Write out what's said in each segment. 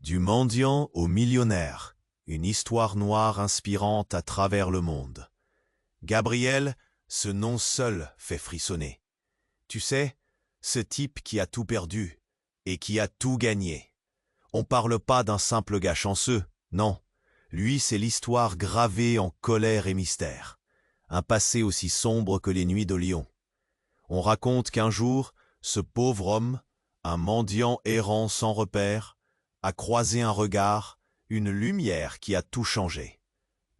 Du mendiant au millionnaire, une histoire noire inspirante à travers le monde. Gabriel, ce nom seul fait frissonner. Tu sais, ce type qui a tout perdu et qui a tout gagné. On parle pas d'un simple gars chanceux, non. Lui, c'est l'histoire gravée en colère et mystère. Un passé aussi sombre que les nuits de Lyon. On raconte qu'un jour, ce pauvre homme, un mendiant errant sans repère, a croisé un regard, une lumière qui a tout changé.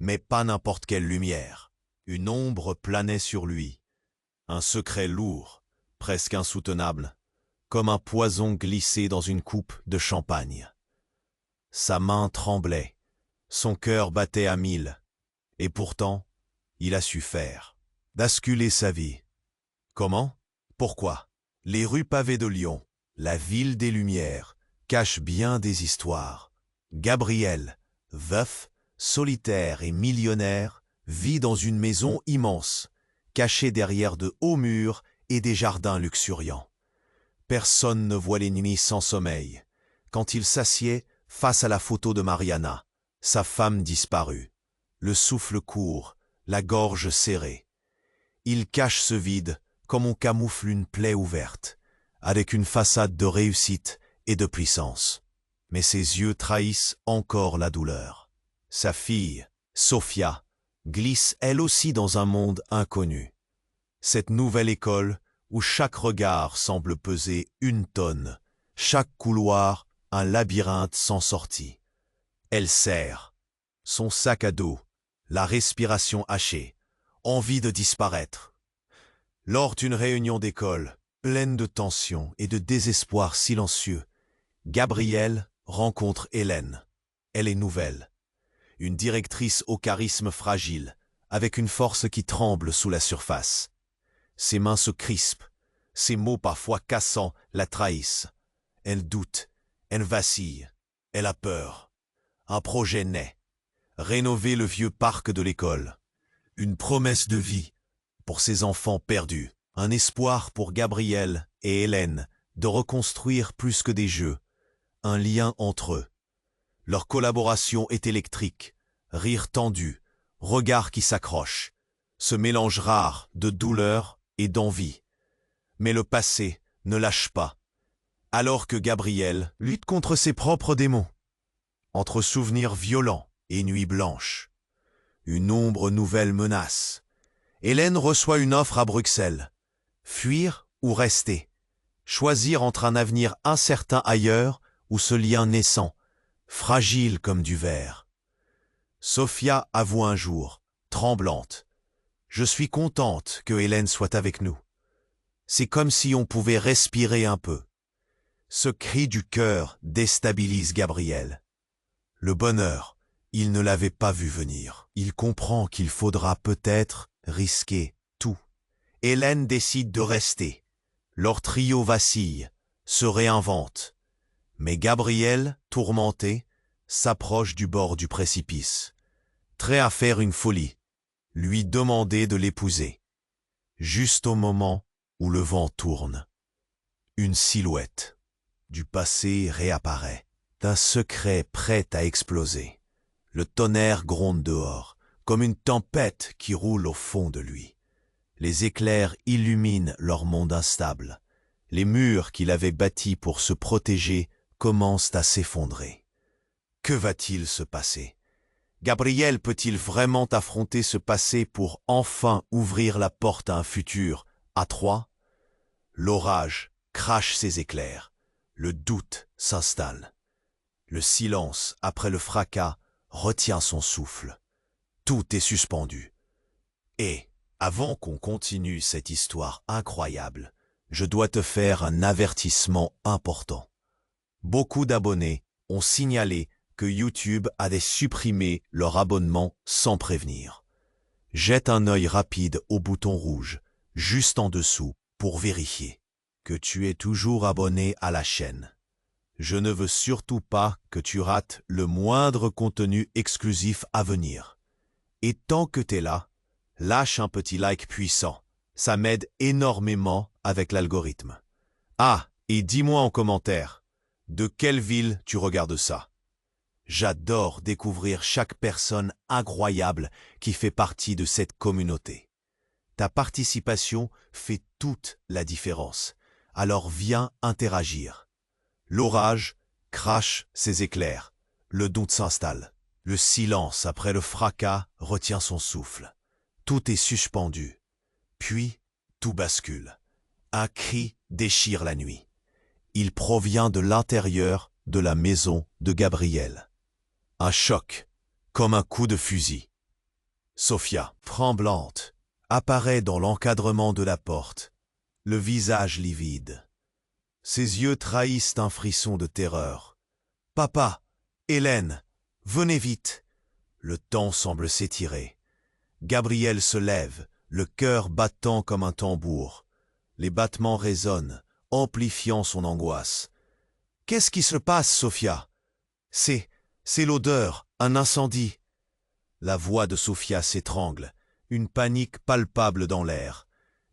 Mais pas n'importe quelle lumière. Une ombre planait sur lui. Un secret lourd, presque insoutenable, comme un poison glissé dans une coupe de champagne. Sa main tremblait, son cœur battait à 1000, et pourtant, il a su faire, basculer sa vie. Comment? Pourquoi? Les rues pavées de Lyon, la ville des Lumières, cachent bien des histoires. Gabriel, veuf, solitaire et millionnaire, vit dans une maison immense, cachée derrière de hauts murs et des jardins luxuriants. Personne ne voit les nuits sans sommeil. Quand il s'assied face à la photo de Mariana, sa femme disparue, le souffle court, la gorge serrée. Il cache ce vide comme on camoufle une plaie ouverte, avec une façade de réussite et de puissance. Mais ses yeux trahissent encore la douleur. Sa fille, Sophia, glisse elle aussi dans un monde inconnu. Cette nouvelle école où chaque regard semble peser 1 tonne, chaque couloir un labyrinthe sans sortie. Elle serre, son sac à dos, la respiration hachée, envie de disparaître. Lors d'une réunion d'école, pleine de tension et de désespoir silencieux, Gabriel rencontre Hélène. Elle est nouvelle. Une directrice au charisme fragile, avec une force qui tremble sous la surface. Ses mains se crispent, ses mots parfois cassants la trahissent. Elle doute, elle vacille, elle a peur. Un projet naît. Rénover le vieux parc de l'école. Une promesse de vie pour ses enfants perdus. Un espoir pour Gabriel et Hélène de reconstruire plus que des jeux. Un lien entre eux. Leur collaboration est électrique. Rire tendu, regard qui s'accroche. Ce mélange rare de douleur et d'envie. Mais le passé ne lâche pas. Alors que Gabriel lutte contre ses propres démons. Entre souvenirs violents et nuits blanches. Une ombre nouvelle menace. Hélène reçoit une offre à Bruxelles. Fuir ou rester. Choisir entre un avenir incertain ailleurs ou ce lien naissant, fragile comme du verre. Sophia avoue un jour, tremblante. « Je suis contente que Hélène soit avec nous. C'est comme si on pouvait respirer un peu. » Ce cri du cœur déstabilise Gabriel. Le bonheur, il ne l'avait pas vu venir. Il comprend qu'il faudra peut-être risquer tout. Hélène décide de rester. Leur trio vacille, se réinvente. Mais Gabriel, tourmenté, s'approche du bord du précipice. Prêt à faire une folie, lui demander de l'épouser. Juste au moment où le vent tourne. Une silhouette du passé réapparaît, d'un secret prêt à exploser. Le tonnerre gronde dehors, comme une tempête qui roule au fond de lui. Les éclairs illuminent leur monde instable. Les murs qu'il avait bâtis pour se protéger commencent à s'effondrer. Que va-t-il se passer? Gabriel peut-il vraiment affronter ce passé pour enfin ouvrir la porte à un futur à 3? L'orage crache ses éclairs. Le doute s'installe. Le silence, après le fracas, retient son souffle. Tout est suspendu. Et, avant qu'on continue cette histoire incroyable, je dois te faire un avertissement important. Beaucoup d'abonnés ont signalé que YouTube avait supprimé leur abonnement sans prévenir. Jette un œil rapide au bouton rouge, juste en dessous, pour vérifier que tu es toujours abonné à la chaîne. Je ne veux surtout pas que tu rates le moindre contenu exclusif à venir. Et tant que t'es là, lâche un petit like puissant. Ça m'aide énormément avec l'algorithme. Ah, et dis-moi en commentaire, de quelle ville tu regardes ça? J'adore découvrir chaque personne incroyable qui fait partie de cette communauté. Ta participation fait toute la différence. Alors viens interagir. L'orage crache ses éclairs. Le doute s'installe. Le silence après le fracas retient son souffle. Tout est suspendu. Puis, tout bascule. Un cri déchire la nuit. Il provient de l'intérieur de la maison de Gabriel. Un choc, comme un coup de fusil. Sophia, tremblante, apparaît dans l'encadrement de la porte, le visage livide. Ses yeux trahissent un frisson de terreur. « Papa, Hélène, venez vite !» Le temps semble s'étirer. Gabriel se lève, le cœur battant comme un tambour. Les battements résonnent, amplifiant son angoisse. « Qu'est-ce qui se passe, Sophia ?»« C'est l'odeur, un incendie. » La voix de Sophia s'étrangle, une panique palpable dans l'air.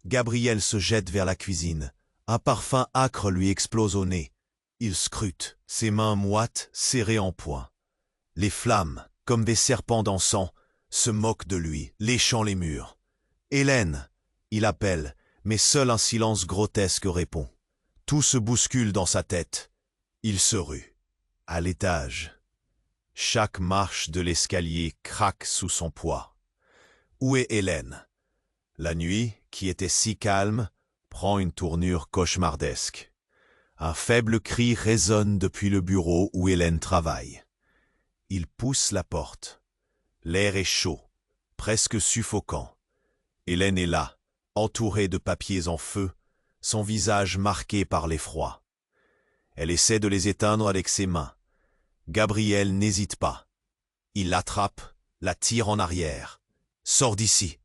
Gabriel se jette vers la cuisine. Un parfum âcre lui explose au nez. Il scrute, ses mains moites, serrées en poing. Les flammes, comme des serpents d'encens, se moquent de lui, léchant les murs. « Hélène !» Il appelle, mais seul un silence grotesque répond. Tout se bouscule dans sa tête. Il se rue. À l'étage. Chaque marche de l'escalier craque sous son poids. Où est Hélène? La nuit, qui était si calme, prend une tournure cauchemardesque. Un faible cri résonne depuis le bureau où Hélène travaille. Il pousse la porte. L'air est chaud, presque suffocant. Hélène est là, entourée de papiers en feu, son visage marqué par l'effroi. Elle essaie de les éteindre avec ses mains. Gabriel n'hésite pas. Il l'attrape, la tire en arrière. « Sors d'ici !»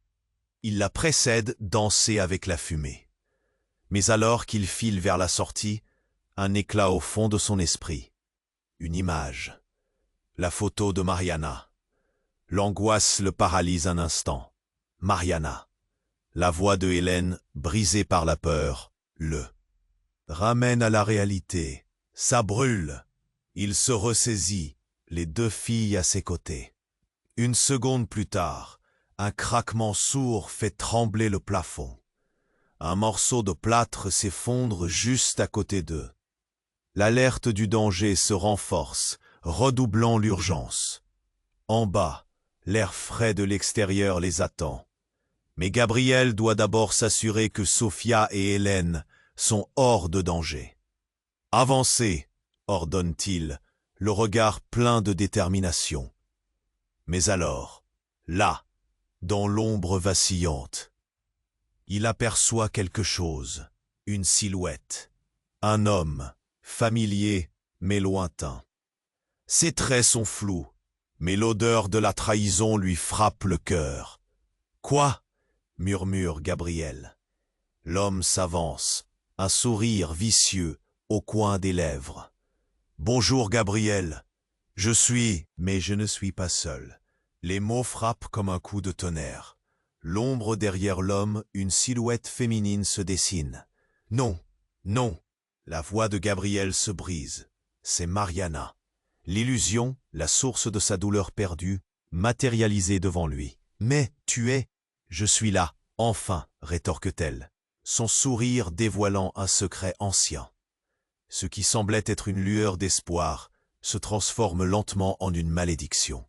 Il la précède, danser avec la fumée. Mais alors qu'il file vers la sortie, un éclat au fond de son esprit. Une image. La photo de Mariana. L'angoisse le paralyse un instant. Mariana. La voix de Hélène, brisée par la peur, le ramène à la réalité. Ça brûle. Il se ressaisit, les deux filles à ses côtés. Une seconde plus tard, un craquement sourd fait trembler le plafond. Un morceau de plâtre s'effondre juste à côté d'eux. L'alerte du danger se renforce, redoublant l'urgence. En bas, l'air frais de l'extérieur les attend. Mais Gabriel doit d'abord s'assurer que Sophia et Hélène sont hors de danger. « Avancez !» ordonne-t-il, le regard plein de détermination. Mais alors, là, dans l'ombre vacillante, il aperçoit quelque chose, une silhouette, un homme, familier mais lointain. Ses traits sont flous, mais l'odeur de la trahison lui frappe le cœur. « Quoi ?» murmure Gabriel. L'homme s'avance, un sourire vicieux au coin des lèvres. « Bonjour Gabriel, mais je ne suis pas seul. » Les mots frappent comme un coup de tonnerre. L'ombre derrière l'homme, une silhouette féminine se dessine. « Non, non !» La voix de Gabriel se brise. C'est Mariana. L'illusion, la source de sa douleur perdue, matérialisée devant lui. « Mais tu es... » « Je suis là, enfin, rétorque-t-elle, son sourire dévoilant un secret ancien. Ce qui semblait être une lueur d'espoir se transforme lentement en une malédiction.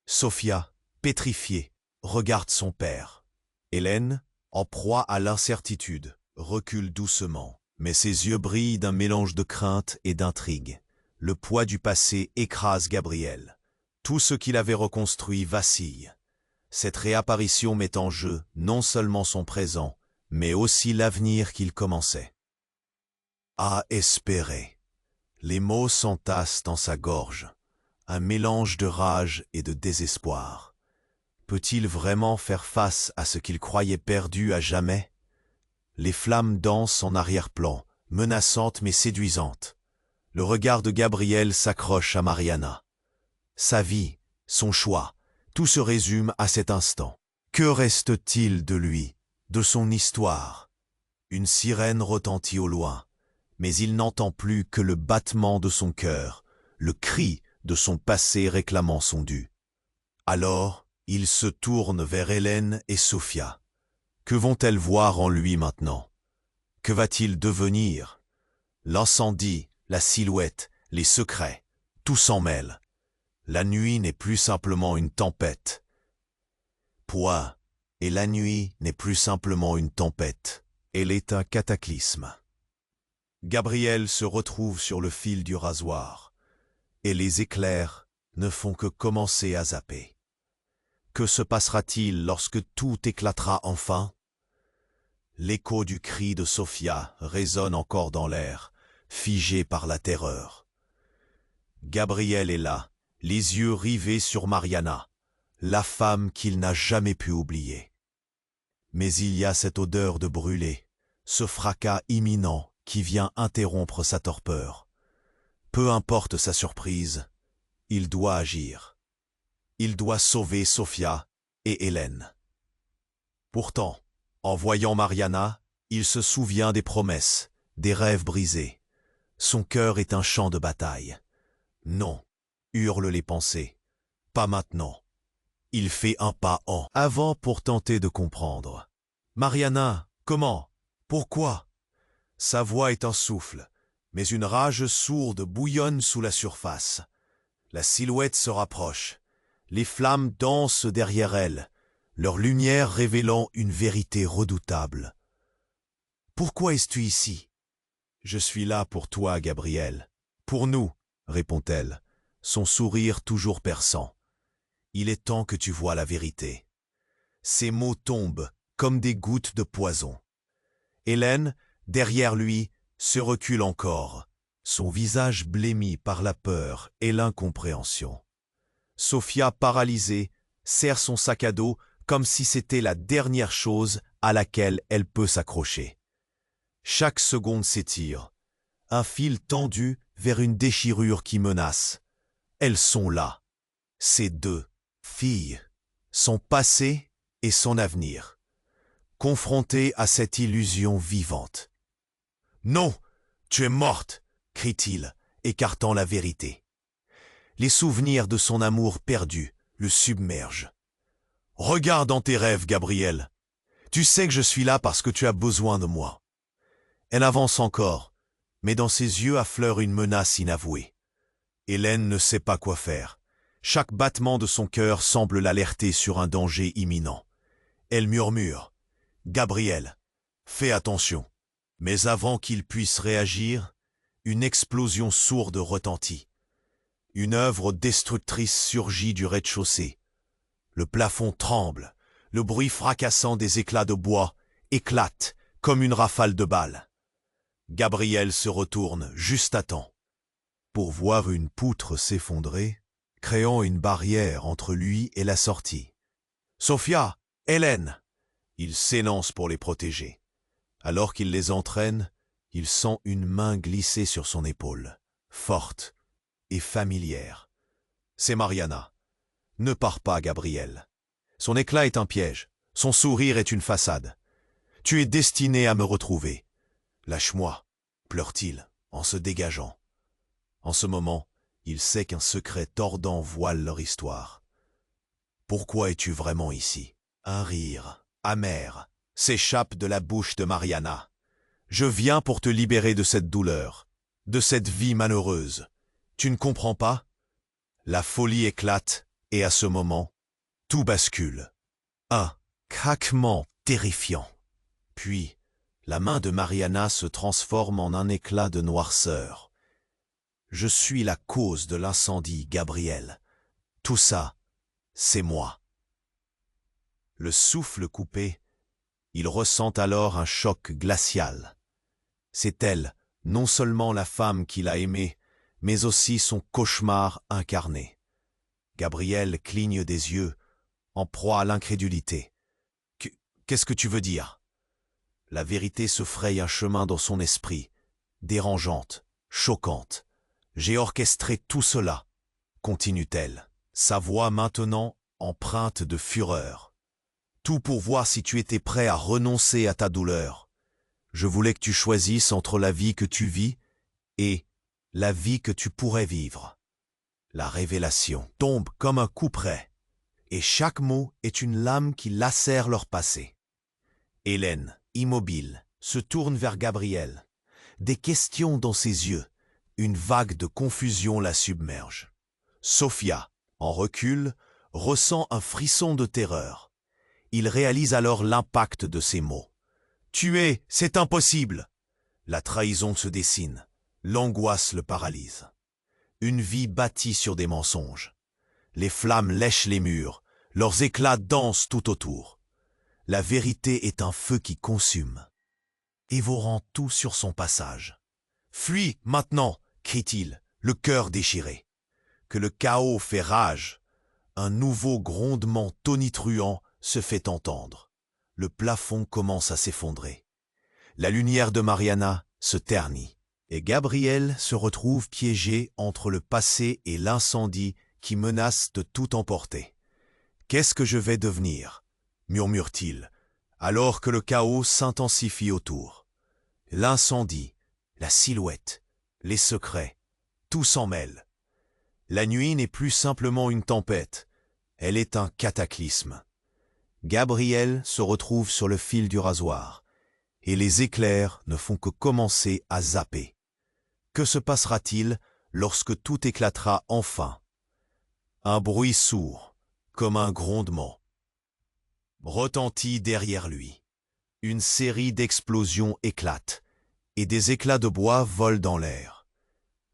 Sophia, pétrifiée, regarde son père. Hélène, en proie à l'incertitude, recule doucement, mais ses yeux brillent d'un mélange de crainte et d'intrigue. Le poids du passé écrase Gabriel. Tout ce qu'il avait reconstruit vacille. Cette réapparition met en jeu non seulement son présent, mais aussi l'avenir qu'il commençait. À espérer. Les mots s'entassent dans sa gorge, un mélange de rage et de désespoir. Peut-il vraiment faire face à ce qu'il croyait perdu à jamais? Les flammes dansent en arrière-plan, menaçantes mais séduisantes. Le regard de Gabriel s'accroche à Mariana. Sa vie, son choix, tout se résume à cet instant. Que reste-t-il de lui, de son histoire? Une sirène retentit au loin, mais il n'entend plus que le battement de son cœur, le cri de son passé réclamant son dû. Alors, il se tourne vers Hélène et Sophia. Que vont-elles voir en lui maintenant? Que va-t-il devenir? L'incendie, la silhouette, les secrets, tout s'en mêle. La nuit n'est plus simplement une tempête. Point. Et la nuit n'est plus simplement une tempête. Elle est un cataclysme. Gabriel se retrouve sur le fil du rasoir, et les éclairs ne font que commencer à zapper. Que se passera-t-il lorsque tout éclatera enfin? L'écho du cri de Sophia résonne encore dans l'air, figé par la terreur. Gabriel est là, les yeux rivés sur Mariana, la femme qu'il n'a jamais pu oublier. Mais il y a cette odeur de brûlé, ce fracas imminent qui vient interrompre sa torpeur. Peu importe sa surprise, il doit agir. Il doit sauver Sophia et Hélène. Pourtant, en voyant Mariana, il se souvient des promesses, des rêves brisés. Son cœur est un champ de bataille. Non, hurlent les pensées. Pas maintenant. Il fait un pas en avant pour tenter de comprendre. Mariana, comment? Pourquoi? Sa voix est un souffle, mais une rage sourde bouillonne sous la surface. La silhouette se rapproche. Les flammes dansent derrière elle, leur lumière révélant une vérité redoutable. Pourquoi es-tu ici? Je suis là pour toi, Gabriel. Pour nous, répond-elle, son sourire toujours perçant. Il est temps que tu vois la vérité. Ses mots tombent comme des gouttes de poison. Hélène, derrière lui, se recule encore, son visage blêmi par la peur et l'incompréhension. Sophia, paralysée, serre son sac à dos comme si c'était la dernière chose à laquelle elle peut s'accrocher. Chaque seconde s'étire, un fil tendu vers une déchirure qui menace. Elles sont là, ces deux filles, son passé et son avenir, confrontées à cette illusion vivante. « Non, tu es morte !» crie-t-il, écartant la vérité. Les souvenirs de son amour perdu le submergent. « Regarde dans tes rêves, Gabriel. Tu sais que je suis là parce que tu as besoin de moi. » Elle avance encore, mais dans ses yeux affleure une menace inavouée. Hélène ne sait pas quoi faire. Chaque battement de son cœur semble l'alerter sur un danger imminent. Elle murmure « Gabriel, fais attention !» Mais avant qu'il puisse réagir, une explosion sourde retentit. Une œuvre destructrice surgit du rez-de-chaussée. Le plafond tremble, le bruit fracassant des éclats de bois éclate comme une rafale de balles. Gabriel se retourne juste à temps pour voir une poutre s'effondrer, créant une barrière entre lui et la sortie. « Sophia, Hélène !» Il s'élance pour les protéger. Alors qu'il les entraîne, il sent une main glisser sur son épaule, forte et familière. C'est Mariana. Ne pars pas, Gabriel. Son éclat est un piège, son sourire est une façade. Tu es destiné à me retrouver. Lâche-moi, pleure-t-il en se dégageant. En ce moment, il sait qu'un secret tordant voile leur histoire. Pourquoi es-tu vraiment ici? Un rire, amer, s'échappe de la bouche de Mariana. Je viens pour te libérer de cette douleur, de cette vie malheureuse. Tu ne comprends pas? La folie éclate, et à ce moment, tout bascule. Un craquement terrifiant. Puis, la main de Mariana se transforme en un éclat de noirceur. Je suis la cause de l'incendie, Gabriel. Tout ça, c'est moi. Le souffle coupé, il ressent alors un choc glacial. C'est elle, non seulement la femme qu'il a aimée, mais aussi son cauchemar incarné. Gabriel cligne des yeux, en proie à l'incrédulité. Qu'est-ce que tu veux dire? La vérité se fraye un chemin dans son esprit, dérangeante, choquante. J'ai orchestré tout cela, continue-t-elle, sa voix maintenant empreinte de fureur. Tout pour voir si tu étais prêt à renoncer à ta douleur. Je voulais que tu choisisses entre la vie que tu vis et la vie que tu pourrais vivre. La révélation tombe comme un coup près, et chaque mot est une lame qui lacère leur passé. Hélène, immobile, se tourne vers Gabriel. Des questions dans ses yeux. Une vague de confusion la submerge. Sophia, en recul, ressent un frisson de terreur. Il réalise alors l'impact de ces mots. « Tuer, c'est impossible !» La trahison se dessine. L'angoisse le paralyse. Une vie bâtie sur des mensonges. Les flammes lèchent les murs, leurs éclats dansent tout autour. La vérité est un feu qui consume, évorant tout sur son passage. « Fuis maintenant !» crie-t-il, le cœur déchiré. Que le chaos fait rage. Un nouveau grondement tonitruant se fait entendre. Le plafond commence à s'effondrer. La lumière de Mariana se ternit, et Gabriel se retrouve piégé entre le passé et l'incendie qui menace de tout emporter. « Qu'est-ce que je vais devenir ?» murmure-t-il, alors que le chaos s'intensifie autour. L'incendie, la silhouette, les secrets, tout s'en mêle. La nuit n'est plus simplement une tempête, elle est un cataclysme. Gabriel se retrouve sur le fil du rasoir, et les éclairs ne font que commencer à zapper. Que se passera-t-il lorsque tout éclatera enfin? Un bruit sourd, comme un grondement, retentit derrière lui. Une série d'explosions éclate, et des éclats de bois volent dans l'air.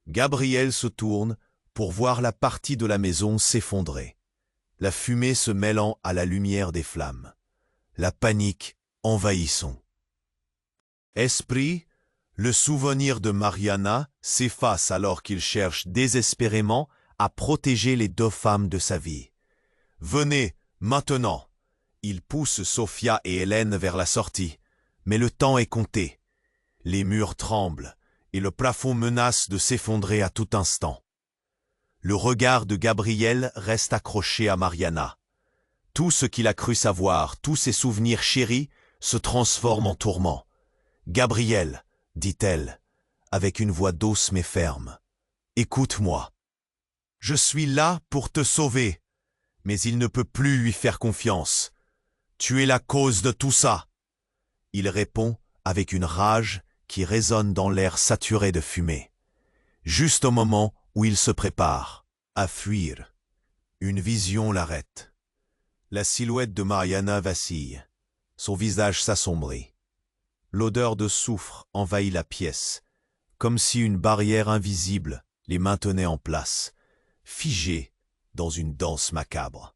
Gabriel se tourne pour voir la partie de la maison s'effondrer, la fumée se mêlant à la lumière des flammes. La panique envahit son esprit. Le souvenir de Mariana s'efface alors qu'il cherche désespérément à protéger les deux femmes de sa vie. « Venez, maintenant !» Il pousse Sophia et Hélène vers la sortie, mais le temps est compté. Les murs tremblent et le plafond menace de s'effondrer à tout instant. Le regard de Gabriel reste accroché à Mariana. Tout ce qu'il a cru savoir, tous ses souvenirs chéris, se transforment en tourment. « Gabriel, dit-elle, avec une voix douce mais ferme, écoute-moi. Je suis là pour te sauver, mais il ne peut plus lui faire confiance. Tu es la cause de tout ça. » Il répond avec une rage qui résonne dans l'air saturé de fumée. Juste au moment où il se prépare à fuir, une vision l'arrête. La silhouette de Mariana vacille, son visage s'assombrit. L'odeur de soufre envahit la pièce, comme si une barrière invisible les maintenait en place, figés dans une danse macabre.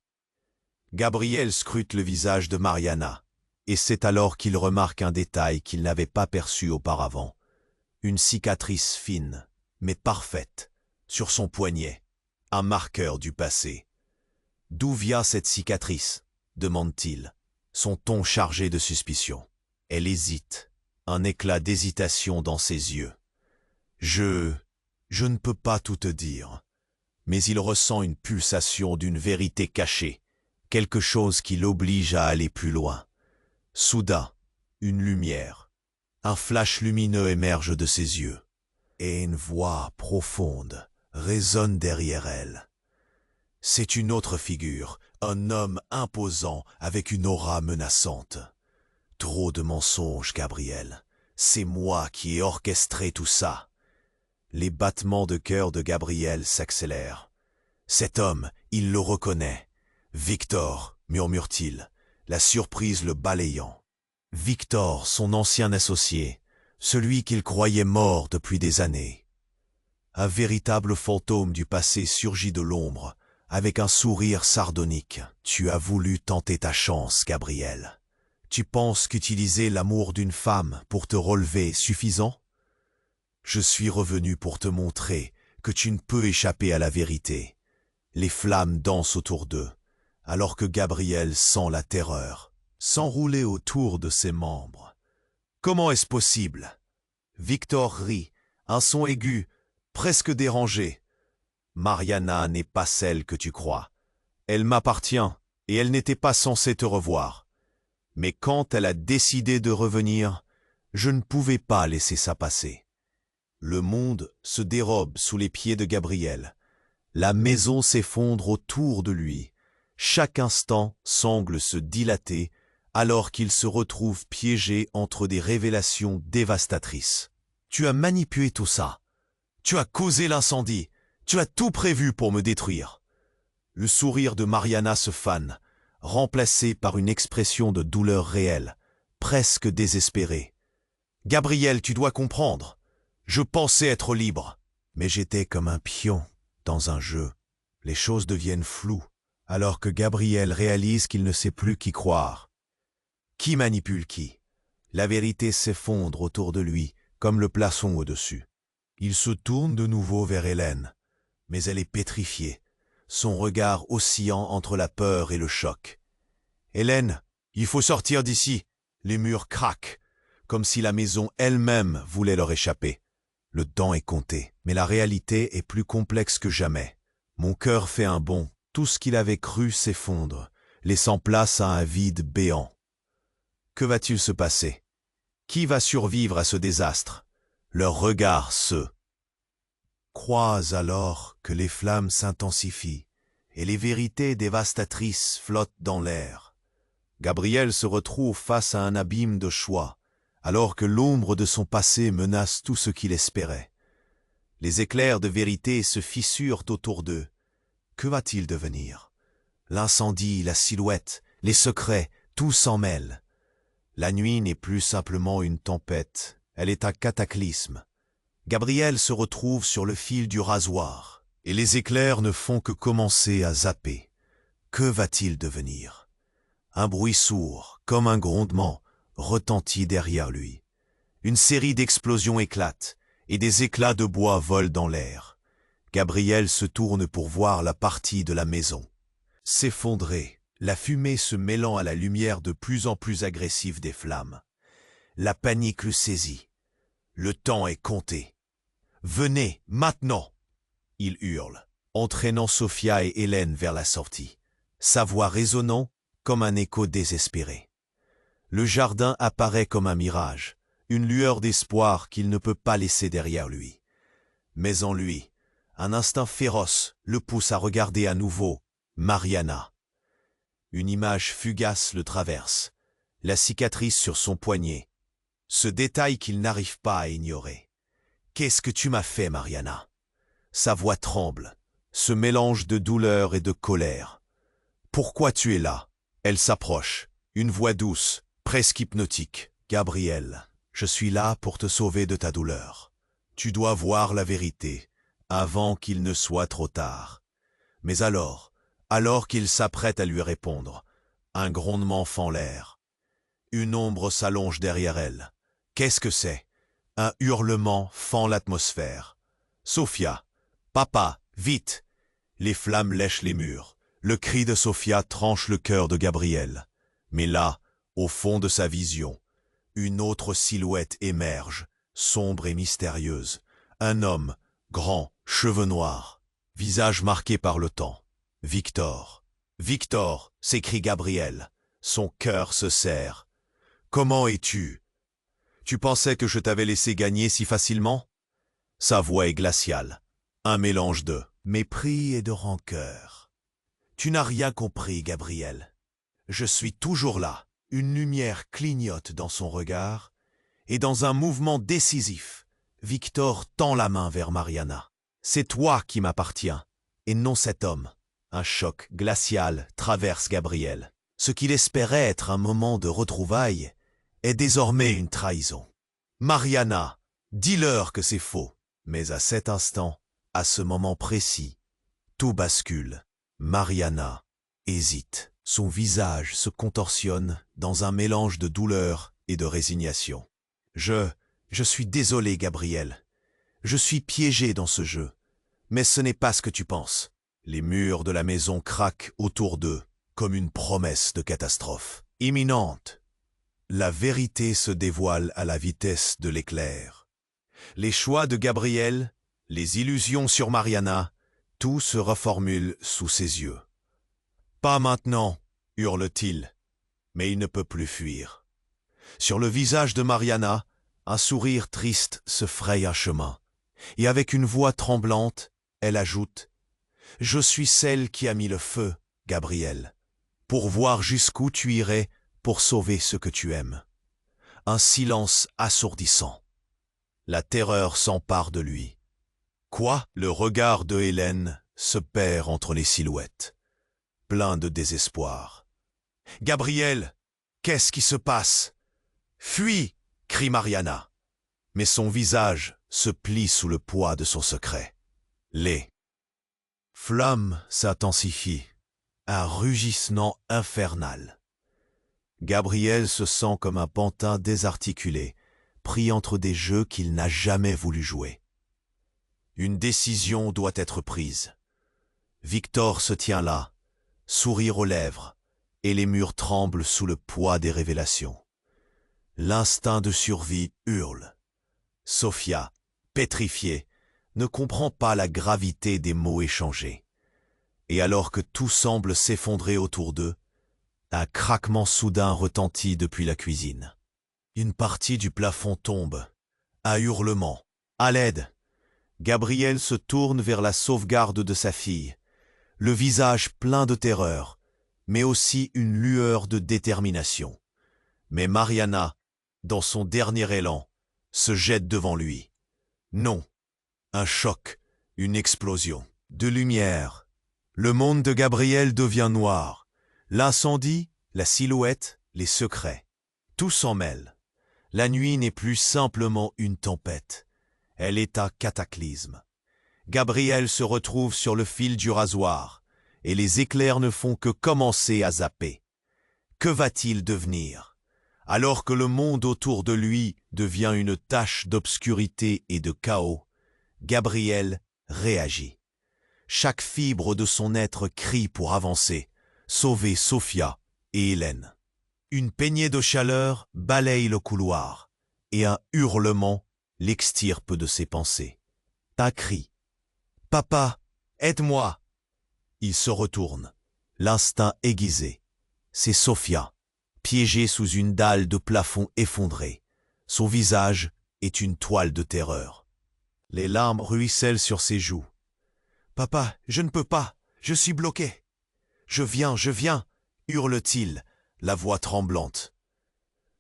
Gabriel scrute le visage de Mariana, et c'est alors qu'il remarque un détail qu'il n'avait pas perçu auparavant. Une cicatrice fine, mais parfaite, sur son poignet, un marqueur du passé. « D'où vient cette cicatrice ?» demande-t-il, son ton chargé de suspicion. Elle hésite, un éclat d'hésitation dans ses yeux. « Je ne peux pas tout te dire. » Mais il ressent une pulsation d'une vérité cachée, quelque chose qui l'oblige à aller plus loin. Soudain, une lumière, un flash lumineux émerge de ses yeux, et une voix profonde résonne derrière elle. C'est une autre figure, un homme imposant avec une aura menaçante. « Trop de mensonges, Gabriel. C'est moi qui ai orchestré tout ça. » Les battements de cœur de Gabriel s'accélèrent. Cet homme, il le reconnaît. « Victor » murmure-t-il, la surprise le balayant. Victor, son ancien associé, celui qu'il croyait mort depuis des années. Un véritable fantôme du passé surgit de l'ombre, avec un sourire sardonique. « Tu as voulu tenter ta chance, Gabriel. Tu penses qu'utiliser l'amour d'une femme pour te relever est suffisant? Je suis revenu pour te montrer que tu ne peux échapper à la vérité. » Les flammes dansent autour d'eux, alors que Gabriel sent la terreur s'enrouler autour de ses membres. « Comment est-ce possible ?» Victor rit, un son aigu, presque dérangé. « Mariana n'est pas celle que tu crois. Elle m'appartient et elle n'était pas censée te revoir. Mais quand elle a décidé de revenir, je ne pouvais pas laisser ça passer. » Le monde se dérobe sous les pieds de Gabriel. La maison s'effondre autour de lui. Chaque instant semble se dilater alors qu'il se retrouve piégé entre des révélations dévastatrices. Tu as manipulé tout ça. Tu as causé l'incendie. Tu as tout prévu pour me détruire. Le sourire de Mariana se fane, remplacé par une expression de douleur réelle, presque désespérée. Gabriel, tu dois comprendre. Je pensais être libre, mais j'étais comme un pion dans un jeu. Les choses deviennent floues, alors que Gabriel réalise qu'il ne sait plus qui croire. Qui manipule qui? La vérité s'effondre autour de lui, comme le plafond au-dessus. Il se tourne de nouveau vers Hélène, mais elle est pétrifiée, son regard oscillant entre la peur et le choc. « Hélène, il faut sortir d'ici. Les murs craquent, comme si la maison elle-même voulait leur échapper. Le temps est compté, mais la réalité est plus complexe que jamais. Mon cœur fait un bond. Tout ce qu'il avait cru s'effondre, laissant place à un vide béant. Que va-t-il se passer? Qui va survivre à ce désastre? Leurs regards se croisent alors que les flammes s'intensifient et les vérités dévastatrices flottent dans l'air. Gabriel se retrouve face à un abîme de choix, alors que l'ombre de son passé menace tout ce qu'il espérait. Les éclairs de vérité se fissurent autour d'eux. Que va-t-il devenir? L'incendie, la silhouette, les secrets, tout s'en mêle. La nuit n'est plus simplement une tempête, elle est un cataclysme. Gabriel se retrouve sur le fil du rasoir, et les éclairs ne font que commencer à zapper. Que va-t-il devenir? Un bruit sourd, comme un grondement, retentit derrière lui. Une série d'explosions éclate, et des éclats de bois volent dans l'air. Gabriel se tourne pour voir la partie de la maison s'effondrer, la fumée se mêlant à la lumière de plus en plus agressive des flammes. La panique le saisit. Le temps est compté. « Venez, maintenant !» il hurle, entraînant Sophia et Hélène vers la sortie, sa voix résonnant comme un écho désespéré. Le jardin apparaît comme un mirage, une lueur d'espoir qu'il ne peut pas laisser derrière lui. Mais en lui, un instinct féroce le pousse à regarder à nouveau Mariana. Une image fugace le traverse, la cicatrice sur son poignet, ce détail qu'il n'arrive pas à ignorer. « Qu'est-ce que tu m'as fait, Mariana ?» Sa voix tremble, ce mélange de douleur et de colère. « Pourquoi tu es là ?» Elle s'approche, une voix douce, presque hypnotique. « Gabriel, je suis là pour te sauver de ta douleur. Tu dois voir la vérité, avant qu'il ne soit trop tard. » Mais alors qu'il s'apprête à lui répondre, un grondement fend l'air. Une ombre s'allonge derrière elle. Qu'est-ce que c'est? Un hurlement fend l'atmosphère. « Sophia! Papa! Vite !» Les flammes lèchent les murs. Le cri de Sophia tranche le cœur de Gabriel. Mais là, au fond de sa vision, une autre silhouette émerge, sombre et mystérieuse. Un homme, grand, cheveux noirs, visage marqué par le temps. « Victor! Victor !» s'écrie Gabriel. Son cœur se serre. « Comment es-tu? Tu pensais que je t'avais laissé gagner si facilement ?» Sa voix est glaciale, un mélange de mépris et de rancœur. « Tu n'as rien compris, Gabriel. Je suis toujours là. » Une lumière clignote dans son regard, et dans un mouvement décisif, Victor tend la main vers Mariana. « C'est toi qui m'appartiens, et non cet homme. » Un choc glacial traverse Gabriel. Ce qu'il espérait être un moment de retrouvailles est désormais une trahison. « Mariana, dis-leur que c'est faux. » Mais à cet instant, à ce moment précis, tout bascule. Mariana hésite. Son visage se contorsionne dans un mélange de douleur et de résignation. « Je suis désolé, Gabriel. Je suis piégé dans ce jeu. Mais ce n'est pas ce que tu penses. » Les murs de la maison craquent autour d'eux, comme une promesse de catastrophe imminente. La vérité se dévoile à la vitesse de l'éclair. Les choix de Gabriel, les illusions sur Mariana, tout se reformule sous ses yeux. « Pas maintenant !» hurle-t-il, mais il ne peut plus fuir. Sur le visage de Mariana, un sourire triste se fraye un chemin, et avec une voix tremblante, elle ajoute Je suis celle qui a mis le feu, Gabriel, pour voir jusqu'où tu irais pour sauver ce que tu aimes. » Un silence assourdissant. La terreur s'empare de lui. Quoi? Le regard de Hélène se perd entre les silhouettes, plein de désespoir. « Gabriel, qu'est-ce qui se passe? Fuis! » crie Mariana. Mais son visage se plie sous le poids de son secret. Les flammes s'intensifient, un rugissement infernal. Gabriel se sent comme un pantin désarticulé, pris entre des jeux qu'il n'a jamais voulu jouer. Une décision doit être prise. Victor se tient là, sourire aux lèvres, et les murs tremblent sous le poids des révélations. L'instinct de survie hurle. Sophia, pétrifiée, ne comprend pas la gravité des mots échangés. Et alors que tout semble s'effondrer autour d'eux, un craquement soudain retentit depuis la cuisine. Une partie du plafond tombe. Un hurlement. « À l'aide !» Gabriel se tourne vers la sauvegarde de sa fille, le visage plein de terreur, mais aussi une lueur de détermination. Mais Mariana, dans son dernier élan, se jette devant lui. Non. Un choc, une explosion. De lumière. Le monde de Gabriel devient noir. L'incendie, la silhouette, les secrets. Tout s'en mêle. La nuit n'est plus simplement une tempête. Elle est un cataclysme. Gabriel se retrouve sur le fil du rasoir, et les éclairs ne font que commencer à zapper. Que va-t-il devenir? Alors que le monde autour de lui devient une tache d'obscurité et de chaos, Gabriel réagit. Chaque fibre de son être crie pour avancer, sauver Sophia et Hélène. Une peignée de chaleur balaye le couloir, et un hurlement l'extirpe de ses pensées. Un cri. « Papa, aide-moi !» Il se retourne, l'instinct aiguisé. C'est Sophia, piégée sous une dalle de plafond effondrée. Son visage est une toile de terreur. Les larmes ruissellent sur ses joues. « Papa, je ne peux pas, je suis bloqué. »« je viens, hurle-t-il, la voix tremblante.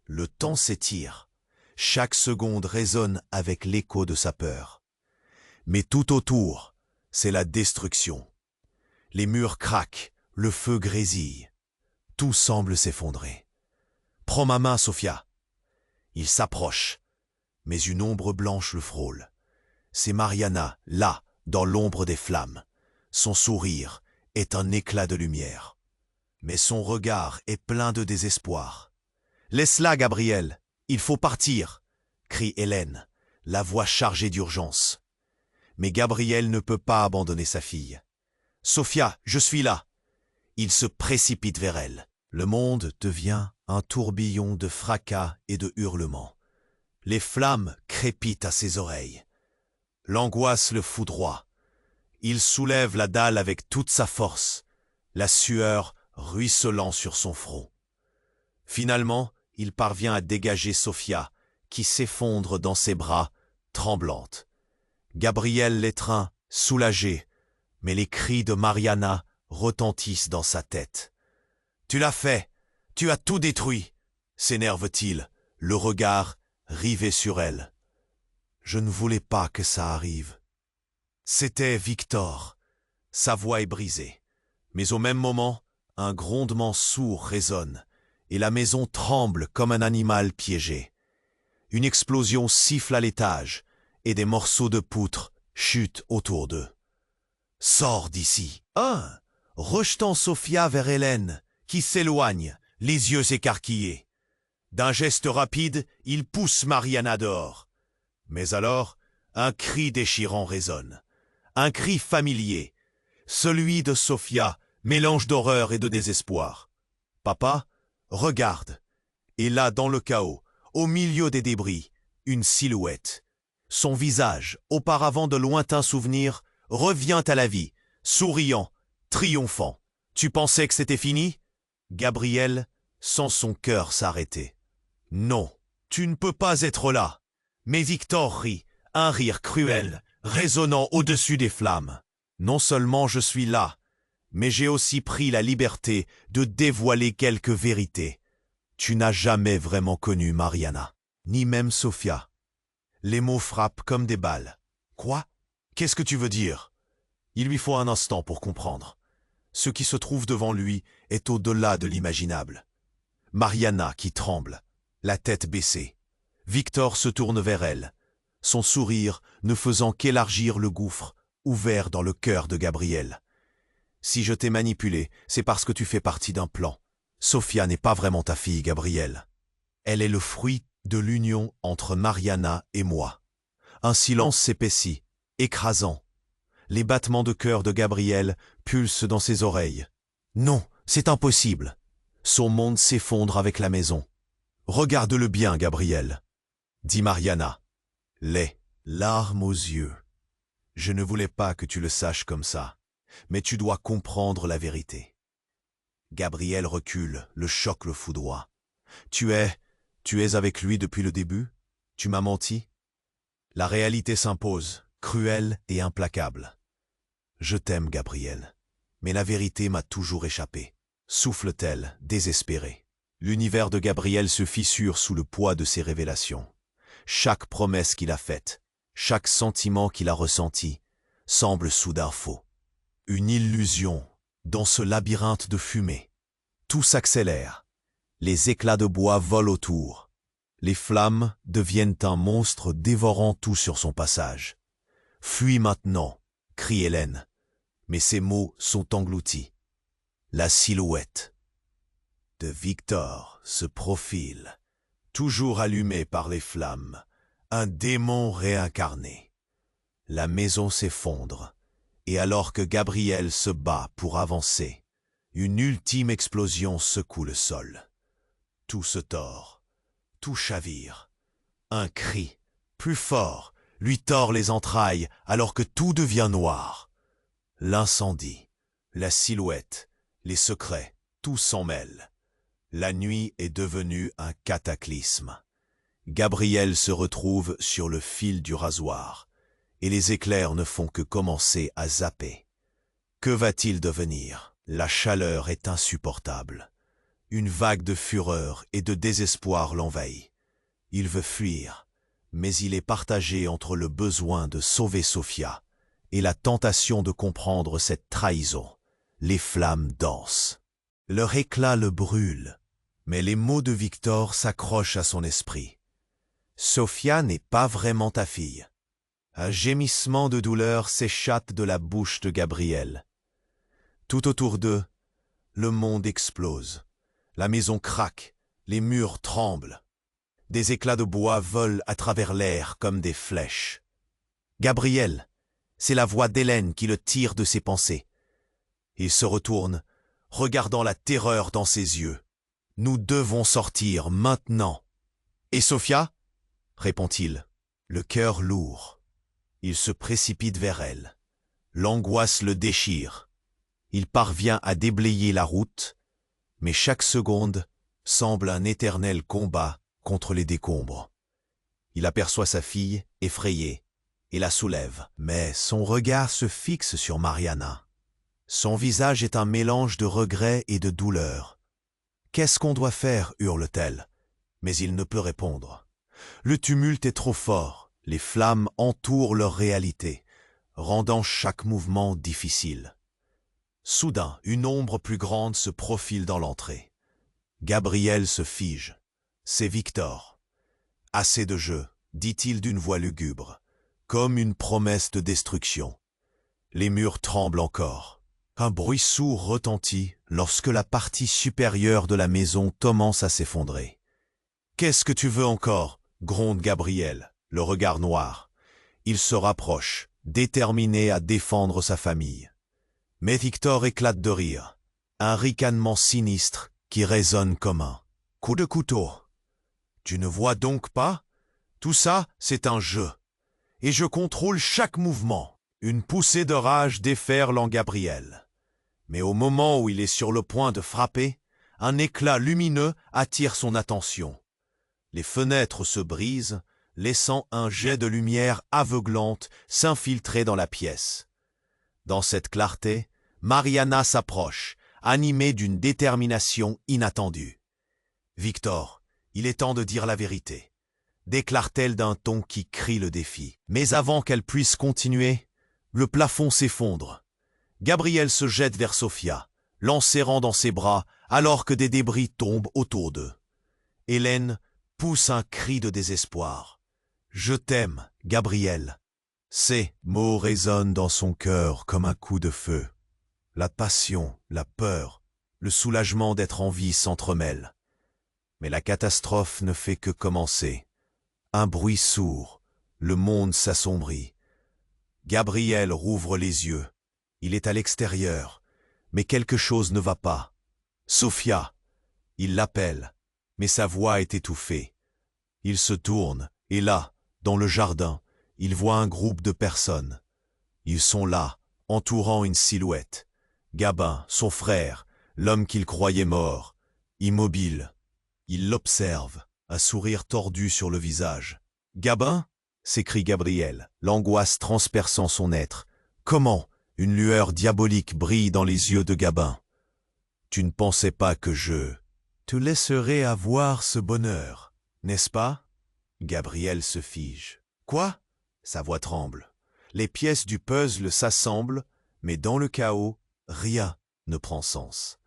Le temps s'étire. Chaque seconde résonne avec l'écho de sa peur. Mais tout autour, c'est la destruction. Les murs craquent, le feu grésille. Tout semble s'effondrer. « Prends ma main, Sophia. » Il s'approche, mais une ombre blanche le frôle. C'est Mariana, là, dans l'ombre des flammes. Son sourire est un éclat de lumière. Mais son regard est plein de désespoir. « Laisse-la, Gabriel, il faut partir !» crie Hélène, la voix chargée d'urgence. Mais Gabriel ne peut pas abandonner sa fille. « Sophia, je suis là !» Il se précipite vers elle. Le monde devient un tourbillon de fracas et de hurlements. Les flammes crépitent à ses oreilles. L'angoisse le foudroie. Il soulève la dalle avec toute sa force, la sueur ruisselant sur son front. Finalement, il parvient à dégager Sophia, qui s'effondre dans ses bras, tremblante. Gabriel l'étreint, soulagé, mais les cris de Mariana retentissent dans sa tête. « Tu l'as fait, tu as tout détruit !» s'énerve-t-il, le regard rivé sur elle. « Je ne voulais pas que ça arrive. » C'était Victor. Sa voix est brisée. Mais au même moment, un grondement sourd résonne, et la maison tremble comme un animal piégé. Une explosion siffle à l'étage, et des morceaux de poutre chutent autour d'eux. « Sors d'ici !» rejetant Sophia vers Hélène, qui s'éloigne, les yeux écarquillés. D'un geste rapide, il pousse Mariana dehors. Mais alors, un cri déchirant résonne. Un cri familier, celui de Sophia, mélange d'horreur et de désespoir. « Papa, regarde !» Et là, dans le chaos, au milieu des débris, une silhouette. Son visage, auparavant de lointains souvenirs, revient à la vie, souriant, triomphant. « Tu pensais que c'était fini ?» Gabriel sent son cœur s'arrêter. « Non, tu ne peux pas être là !» Mais Victor rit, un rire cruel, résonnant au-dessus des flammes. Non seulement je suis là, mais j'ai aussi pris la liberté de dévoiler quelques vérités. Tu n'as jamais vraiment connu Mariana, ni même Sophia. Les mots frappent comme des balles. Quoi? Qu'est-ce que tu veux dire? Il lui faut un instant pour comprendre. Ce qui se trouve devant lui est au-delà de l'imaginable. Mariana qui tremble, la tête baissée. Victor se tourne vers elle, son sourire ne faisant qu'élargir le gouffre ouvert dans le cœur de Gabriel. Si je t'ai manipulé, c'est parce que tu fais partie d'un plan. Sophia n'est pas vraiment ta fille, Gabriel. Elle est le fruit de l'union entre Mariana et moi. Un silence s'épaissit, écrasant. Les battements de cœur de Gabriel pulsent dans ses oreilles. Non, c'est impossible. Son monde s'effondre avec la maison. Regarde-le bien, Gabriel, dit Mariana. Les larmes aux yeux. Je ne voulais pas que tu le saches comme ça, mais tu dois comprendre la vérité. Gabriel recule, le choc le foudroie. Tu es avec lui depuis le début? Tu m'as menti? La réalité s'impose, cruelle et implacable. Je t'aime, Gabriel, mais la vérité m'a toujours échappé, souffle-t-elle, désespérée. L'univers de Gabriel se fissure sous le poids de ses révélations. Chaque promesse qu'il a faite, chaque sentiment qu'il a ressenti, semble soudain faux. Une illusion dans ce labyrinthe de fumée. Tout s'accélère. Les éclats de bois volent autour. Les flammes deviennent un monstre dévorant tout sur son passage. « Fuis maintenant !» crie Hélène. Mais ses mots sont engloutis. La silhouette de Victor se profile, toujours allumé par les flammes, un démon réincarné. La maison s'effondre, et alors que Gabriel se bat pour avancer, une ultime explosion secoue le sol. Tout se tord, tout chavire. Un cri, plus fort, lui tord les entrailles alors que tout devient noir. L'incendie, la silhouette, les secrets, tout s'en mêle. La nuit est devenue un cataclysme. Gabriel se retrouve sur le fil du rasoir, et les éclairs ne font que commencer à zapper. Que va-t-il devenir? La chaleur est insupportable. Une vague de fureur et de désespoir l'envahit. Il veut fuir, mais il est partagé entre le besoin de sauver Sophia et la tentation de comprendre cette trahison. Les flammes dansent. Leur éclat le brûle, mais les mots de Victor s'accrochent à son esprit. Sophia n'est pas vraiment ta fille. Un gémissement de douleur s'échappe de la bouche de Gabriel. Tout autour d'eux, le monde explose. La maison craque, les murs tremblent. Des éclats de bois volent à travers l'air comme des flèches. Gabriel, c'est la voix d'Hélène qui le tire de ses pensées. Il se retourne, regardant la terreur dans ses yeux. Nous devons sortir maintenant. Et Sophia? Répond-il, le cœur lourd. Il se précipite vers elle. L'angoisse le déchire. Il parvient à déblayer la route, mais chaque seconde semble un éternel combat contre les décombres. Il aperçoit sa fille, effrayée, et la soulève, mais son regard se fixe sur Mariana. Son visage est un mélange de regret et de douleur. « Qu'est-ce qu'on doit faire » hurle-t-elle, mais il ne peut répondre. Le tumulte est trop fort, les flammes entourent leur réalité, rendant chaque mouvement difficile. Soudain, une ombre plus grande se profile dans l'entrée. Gabriel se fige. C'est Victor. « Assez de jeu » dit-il d'une voix lugubre, comme une promesse de destruction. Les murs tremblent encore. Un bruit sourd retentit lorsque la partie supérieure de la maison commence à s'effondrer. « Qu'est-ce que tu veux encore » gronde Gabriel, le regard noir. Il se rapproche, déterminé à défendre sa famille. Mais Victor éclate de rire, un ricanement sinistre qui résonne comme un coup de couteau. « Tu ne vois donc pas? Tout ça, c'est un jeu. Et je contrôle chaque mouvement. » Une poussée de rage déferle en Gabriel. Mais au moment où il est sur le point de frapper, un éclat lumineux attire son attention. Les fenêtres se brisent, laissant un jet de lumière aveuglante s'infiltrer dans la pièce. Dans cette clarté, Mariana s'approche, animée d'une détermination inattendue. « Victor, il est temps de dire la vérité », déclare-t-elle d'un ton qui crie le défi. Mais avant qu'elle puisse continuer, le plafond s'effondre. Gabriel se jette vers Sophia, l'enserrant dans ses bras alors que des débris tombent autour d'eux. Hélène pousse un cri de désespoir. « Je t'aime, Gabriel !» Ces mots résonnent dans son cœur comme un coup de feu. La passion, la peur, le soulagement d'être en vie s'entremêlent. Mais la catastrophe ne fait que commencer. Un bruit sourd, le monde s'assombrit. Gabriel rouvre les yeux. Il est à l'extérieur, mais quelque chose ne va pas. Sophia, il l'appelle, mais sa voix est étouffée. Il se tourne, et là, dans le jardin, il voit un groupe de personnes. Ils sont là, entourant une silhouette. Gabin, son frère, l'homme qu'il croyait mort, immobile. Il l'observe, un sourire tordu sur le visage. « Gabin » s'écrie Gabriel, l'angoisse transperçant son être. « Comment une lueur diabolique brille dans les yeux de Gabin. Tu ne pensais pas que je te laisserais avoir ce bonheur, n'est-ce pas ?» Gabriel se fige. « Quoi ?» Sa voix tremble. Les pièces du puzzle s'assemblent, mais dans le chaos, rien ne prend sens.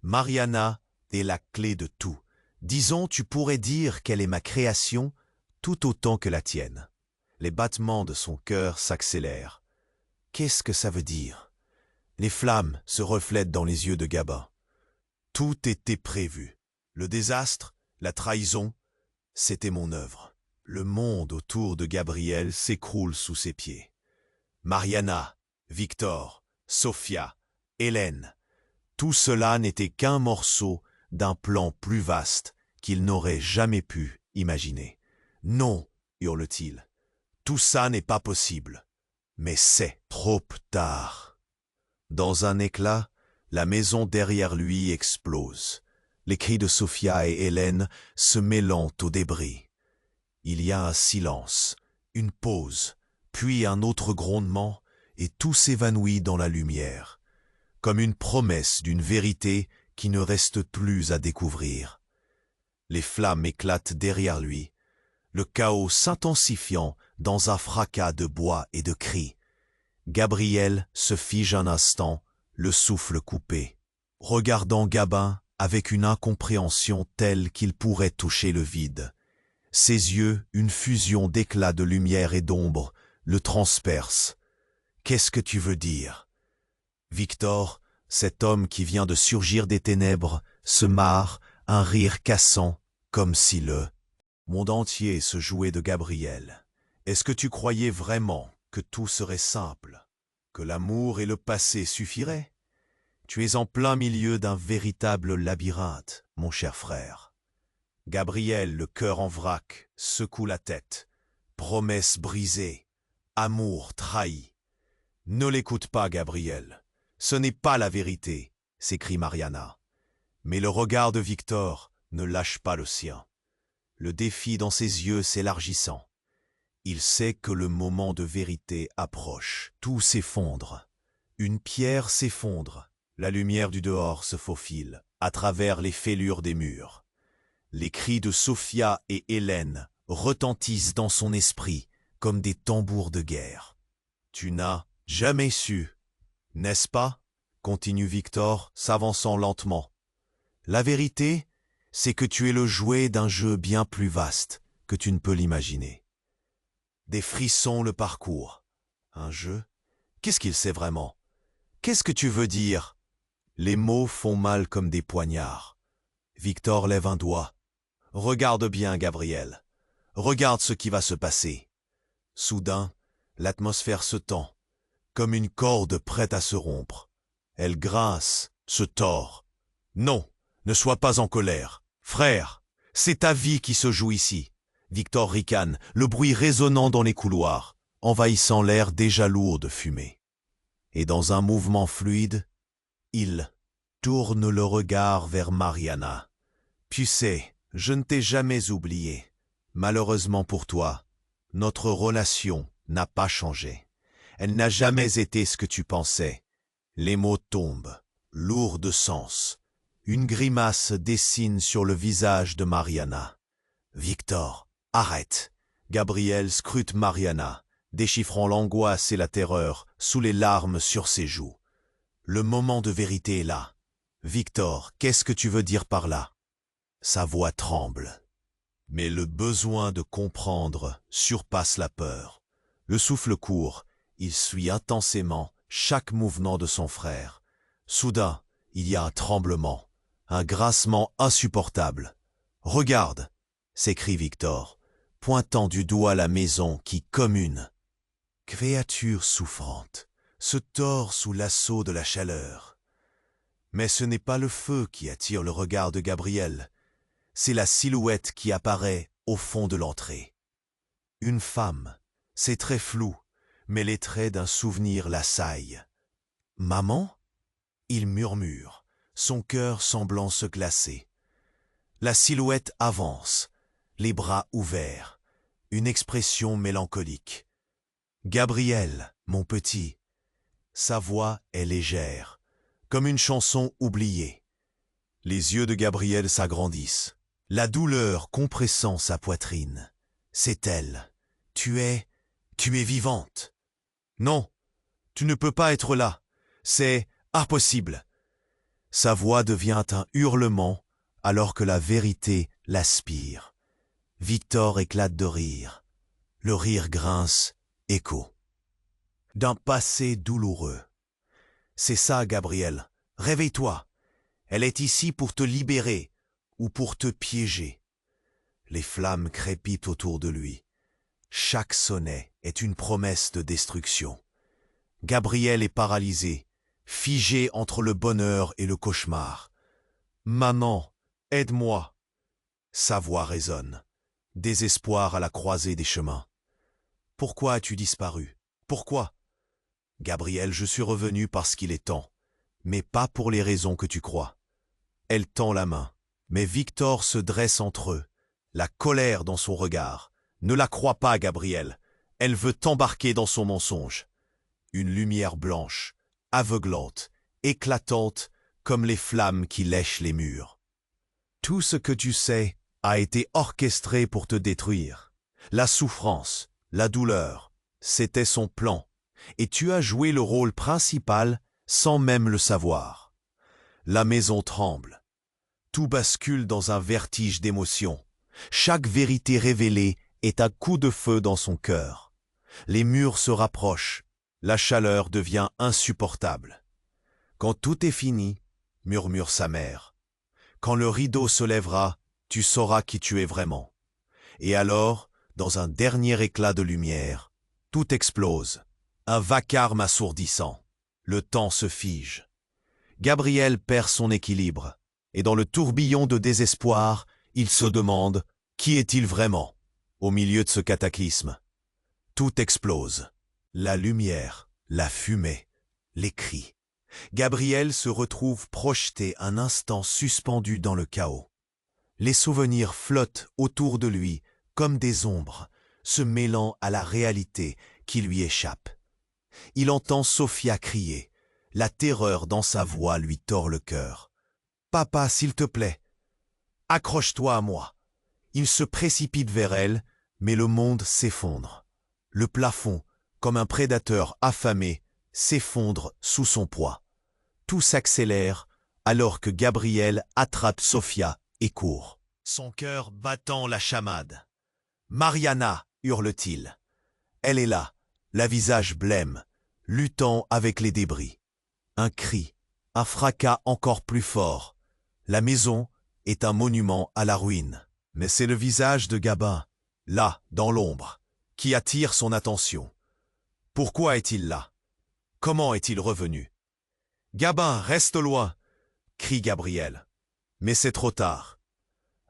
Mariana est la clé de tout. Disons, tu pourrais dire qu'elle est ma création tout autant que la tienne. Les battements de son cœur s'accélèrent. Qu'est-ce que ça veut dire? Les flammes se reflètent dans les yeux de Gabin. Tout était prévu. Le désastre, la trahison, c'était mon œuvre. Le monde autour de Gabriel s'écroule sous ses pieds. Mariana, Victor, Sophia, Hélène, tout cela n'était qu'un morceau d'un plan plus vaste qu'il n'aurait jamais pu imaginer. « Non !» hurle-t-il. « Tout ça n'est pas possible. » Mais c'est trop tard. Dans un éclat, la maison derrière lui explose. Les cris de Sophia et Hélène se mêlant aux débris. Il y a un silence, une pause, puis un autre grondement, et tout s'évanouit dans la lumière, comme une promesse d'une vérité qui ne reste plus à découvrir. Les flammes éclatent derrière lui, le chaos s'intensifiant dans un fracas de bois et de cris. Gabriel se fige un instant, le souffle coupé, regardant Gabin avec une incompréhension telle qu'il pourrait toucher le vide. Ses yeux, une fusion d'éclats de lumière et d'ombre, le transpercent. « Qu'est-ce que tu veux dire ?» Victor, cet homme qui vient de surgir des ténèbres, se marre, un rire cassant, comme si le monde entier se jouait de Gabriel. « Est-ce que tu croyais vraiment que tout serait simple, que l'amour et le passé suffiraient? Tu es en plein milieu d'un véritable labyrinthe, mon cher frère. » Gabriel, le cœur en vrac, secoue la tête. Promesse brisée, amour trahi. « Ne l'écoute pas, Gabriel. Ce n'est pas la vérité, » s'écrie Mariana. Mais le regard de Victor ne lâche pas le sien. Le défi dans ses yeux s'élargissant. Il sait que le moment de vérité approche. Tout s'effondre. Une pierre s'effondre. La lumière du dehors se faufile à travers les fêlures des murs. Les cris de Sophia et Hélène retentissent dans son esprit comme des tambours de guerre. « Tu n'as jamais su, n'est-ce pas ?» continue Victor, s'avançant lentement. « La vérité, c'est que tu es le jouet d'un jeu bien plus vaste que tu ne peux l'imaginer. » Des frissons le parcourent. Un jeu? Qu'est-ce qu'il sait vraiment? Qu'est-ce que tu veux dire? Les mots font mal comme des poignards. Victor lève un doigt. Regarde bien, Gabriel. Regarde ce qui va se passer. Soudain, l'atmosphère se tend, comme une corde prête à se rompre. Elle grince, se tord. Non, ne sois pas en colère. Frère, c'est ta vie qui se joue ici. Victor ricane, le bruit résonnant dans les couloirs, envahissant l'air déjà lourd de fumée. Et dans un mouvement fluide, il tourne le regard vers Mariana. « Tu sais, je ne t'ai jamais oublié. Malheureusement pour toi, notre relation n'a pas changé. Elle n'a jamais été ce que tu pensais. Les mots tombent, lourds de sens. Une grimace dessine sur le visage de Mariana. Victor, arrête. Gabriel scrute Mariana, déchiffrant l'angoisse et la terreur sous les larmes sur ses joues. Le moment de vérité est là. Victor, qu'est-ce que tu veux dire par là? Sa voix tremble. Mais le besoin de comprendre surpasse la peur. Le souffle court, il suit intensément chaque mouvement de son frère. Soudain, il y a un tremblement, un grincement insupportable. « Regarde !» s'écrie Victor, pointant du doigt la maison qui, comme une créature souffrante, se tord sous l'assaut de la chaleur. Mais ce n'est pas le feu qui attire le regard de Gabriel, c'est la silhouette qui apparaît au fond de l'entrée. Une femme, c'est très flou, mais les traits d'un souvenir l'assaillent. « Maman ?» Il murmure, son cœur semblant se glacer. La silhouette avance, les bras ouverts, une expression mélancolique. « Gabriel, mon petit !» Sa voix est légère, comme une chanson oubliée. Les yeux de Gabriel s'agrandissent, la douleur compressant sa poitrine. C'est elle. Tu es vivante. Non, tu ne peux pas être là. C'est impossible. Sa voix devient un hurlement alors que la vérité l'aspire. Victor éclate de rire. Le rire grince, écho. D'un passé douloureux. C'est ça, Gabriel. Réveille-toi. Elle est ici pour te libérer ou pour te piéger. Les flammes crépitent autour de lui. Chaque sonnet est une promesse de destruction. Gabriel est paralysé, figé entre le bonheur et le cauchemar. « Maman, aide-moi !» Sa voix résonne. Désespoir à la croisée des chemins. « Pourquoi as-tu disparu? Pourquoi ?» Gabriel, je suis revenu parce qu'il est temps, mais pas pour les raisons que tu crois. Elle tend la main, mais Victor se dresse entre eux, la colère dans son regard. Ne la crois pas, Gabriel. Elle veut t'embarquer dans son mensonge. Une lumière blanche, aveuglante, éclatante, comme les flammes qui lèchent les murs. Tout ce que tu sais a été orchestré pour te détruire. La souffrance, la douleur, c'était son plan, et tu as joué le rôle principal sans même le savoir. La maison tremble. Tout bascule dans un vertige d'émotion. Chaque vérité révélée est un coup de feu dans son cœur. Les murs se rapprochent. La chaleur devient insupportable. Quand tout est fini, murmure sa mère. Quand le rideau se lèvera, tu sauras qui tu es vraiment. Et alors, dans un dernier éclat de lumière, tout explose. Un vacarme assourdissant. Le temps se fige. Gabriel perd son équilibre. Et dans le tourbillon de désespoir, il se demande « Qui est-il vraiment ?» au milieu de ce cataclysme. Tout explose. La lumière, la fumée, les cris. Gabriel se retrouve projeté un instant suspendu dans le chaos. Les souvenirs flottent autour de lui comme des ombres, se mêlant à la réalité qui lui échappe. Il entend Sophia crier. La terreur dans sa voix lui tord le cœur. « Papa, s'il te plaît, accroche-toi à moi. » Il se précipite vers elle, mais le monde s'effondre. Le plafond, comme un prédateur affamé, s'effondre sous son poids. Tout s'accélère alors que Gabriel attrape Sophia et court. Son cœur battant la chamade. « Mariana !» hurle-t-il. Elle est là, la visage blême, luttant avec les débris. Un cri, un fracas encore plus fort. La maison est un monument à la ruine. Mais c'est le visage de Gabin, là, dans l'ombre, qui attire son attention. Pourquoi est-il là? Comment est-il revenu? « Gabin, reste loin !» crie Gabriel. Mais c'est trop tard.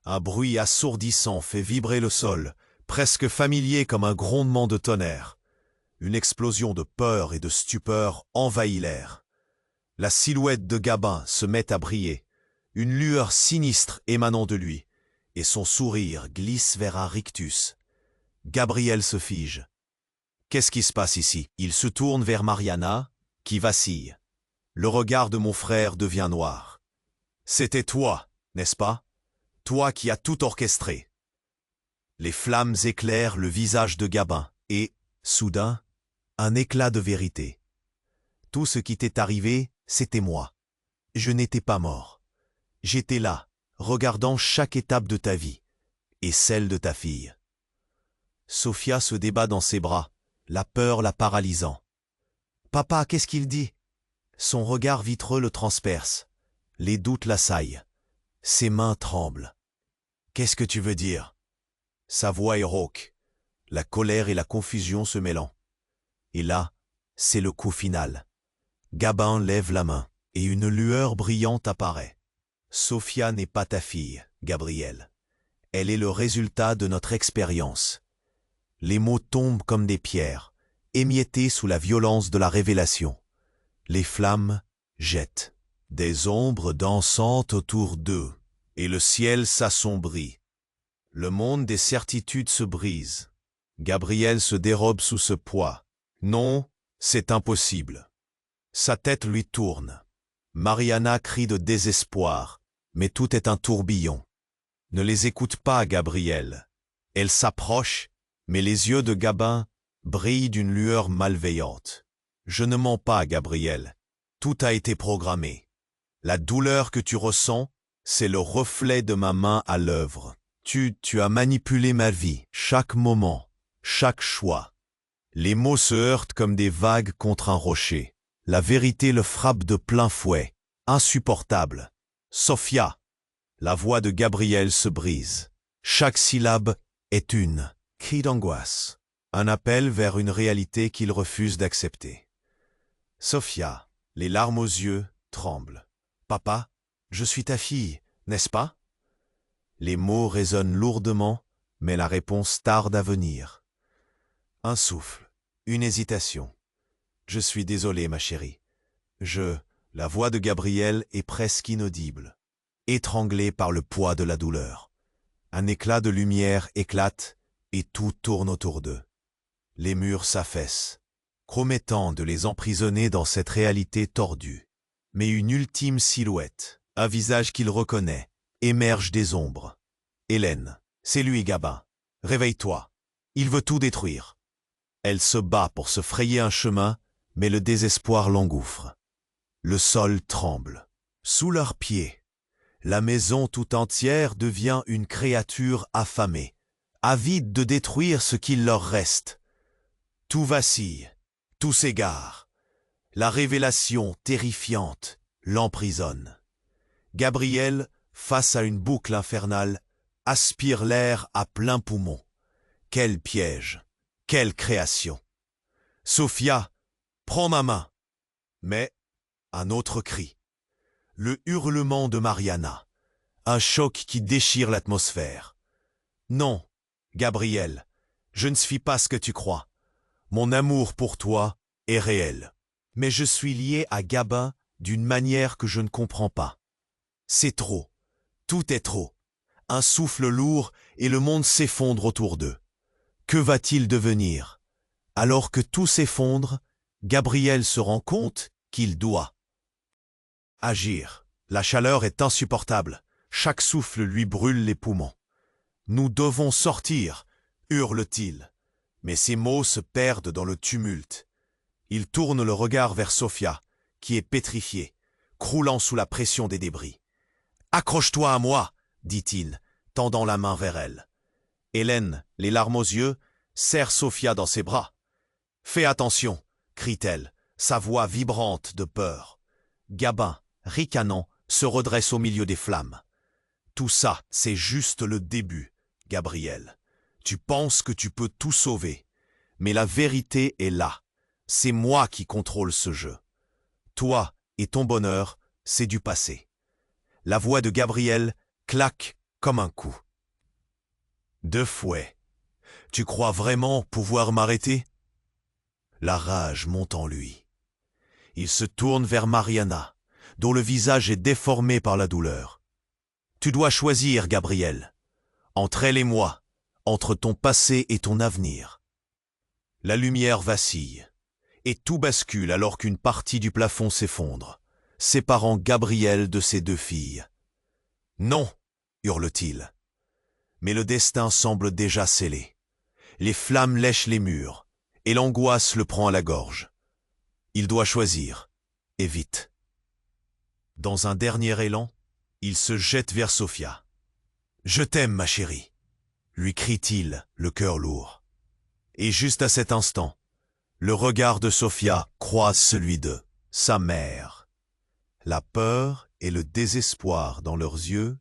Un bruit assourdissant fait vibrer le sol, presque familier comme un grondement de tonnerre. Une explosion de peur et de stupeur envahit l'air. La silhouette de Gabin se met à briller, une lueur sinistre émanant de lui, et son sourire glisse vers un rictus. Gabriel se fige. Qu'est-ce qui se passe ici? Il se tourne vers Mariana, qui vacille. Le regard de mon frère devient noir. C'était toi, n'est-ce pas? Toi qui as tout orchestré. Les flammes éclairent le visage de Gabin, et, soudain, un éclat de vérité. Tout ce qui t'est arrivé, c'était moi. Je n'étais pas mort. J'étais là, regardant chaque étape de ta vie, et celle de ta fille. Sophia se débat dans ses bras, la peur la paralysant. « Papa, qu'est-ce qu'il dit ?» Son regard vitreux le transperce. Les doutes l'assaillent. Ses mains tremblent. « Qu'est-ce que tu veux dire ?» Sa voix est rauque. La colère et la confusion se mêlant. Et là, c'est le coup final. Gabin lève la main, et une lueur brillante apparaît. « Sophia n'est pas ta fille, Gabriel. Elle est le résultat de notre expérience. » Les mots tombent comme des pierres, émiettés sous la violence de la révélation. Les flammes jettent. Des ombres dansantes autour d'eux, et le ciel s'assombrit. Le monde des certitudes se brise. Gabriel se dérobe sous ce poids. Non, c'est impossible. Sa tête lui tourne. Mariana crie de désespoir, mais tout est un tourbillon. Ne les écoute pas, Gabriel. Elle s'approche, mais les yeux de Gabin brillent d'une lueur malveillante. Je ne mens pas, Gabriel. Tout a été programmé. La douleur que tu ressens, c'est le reflet de ma main à l'œuvre. Tu as manipulé ma vie, chaque moment, chaque choix. Les mots se heurtent comme des vagues contre un rocher. La vérité le frappe de plein fouet, insupportable. Sophia, la voix de Gabriel se brise. Chaque syllabe est une cri d'angoisse, un appel vers une réalité qu'il refuse d'accepter. Sophia, les larmes aux yeux, tremble. « Papa, je suis ta fille, n'est-ce pas ?» Les mots résonnent lourdement, mais la réponse tarde à venir. Un souffle, une hésitation. « Je suis désolé, ma chérie. La voix de Gabriel est presque inaudible, étranglée par le poids de la douleur. Un éclat de lumière éclate, et tout tourne autour d'eux. Les murs s'affaissent, promettant de les emprisonner dans cette réalité tordue. Mais une ultime silhouette, un visage qu'il reconnaît, émerge des ombres. Hélène, c'est lui, Gabin. Réveille-toi. Il veut tout détruire. Elle se bat pour se frayer un chemin, mais le désespoir l'engouffre. Le sol tremble. Sous leurs pieds, la maison tout entière devient une créature affamée, avide de détruire ce qu'il leur reste. Tout vacille, tout s'égare. La révélation terrifiante l'emprisonne. Gabriel, face à une boucle infernale, aspire l'air à plein poumon. Quel piège! Quelle création! Sophia, prends ma main! Mais, un autre cri. Le hurlement de Mariana. Un choc qui déchire l'atmosphère. Non, Gabriel, je ne suis pas ce que tu crois. Mon amour pour toi est réel. Mais je suis lié à Gabin d'une manière que je ne comprends pas. C'est trop. Tout est trop. Un souffle lourd et le monde s'effondre autour d'eux. Que va-t-il devenir? Alors que tout s'effondre, Gabriel se rend compte qu'il doit agir. La chaleur est insupportable. Chaque souffle lui brûle les poumons. « Nous devons sortir !» hurle-t-il. Mais ses mots se perdent dans le tumulte. Il tourne le regard vers Sophia, qui est pétrifiée, croulant sous la pression des débris. « Accroche-toi à moi !» dit-il, tendant la main vers elle. Hélène, les larmes aux yeux, serre Sophia dans ses bras. « Fais attention !» crie-t-elle, sa voix vibrante de peur. Gabin, ricanant, se redresse au milieu des flammes. « Tout ça, c'est juste le début, Gabriel. Tu penses que tu peux tout sauver, mais la vérité est là. C'est moi qui contrôle ce jeu. Toi et ton bonheur, c'est du passé. » La voix de Gabriel claque comme un coup. De fouet. « Tu crois vraiment pouvoir m'arrêter ?» La rage monte en lui. Il se tourne vers Mariana, dont le visage est déformé par la douleur. « Tu dois choisir, Gabriel, entre elle et moi, entre ton passé et ton avenir. » La lumière vacille, et tout bascule alors qu'une partie du plafond s'effondre, séparant Gabriel de ses deux filles. « Non !» hurle-t-il. Mais le destin semble déjà scellé. Les flammes lèchent les murs, et l'angoisse le prend à la gorge. Il doit choisir, et vite. Dans un dernier élan, il se jette vers Sophia. « Je t'aime, ma chérie !» lui crie-t-il, le cœur lourd. Et juste à cet instant, le regard de Sophia croise celui de sa mère. La peur et le désespoir dans leurs yeux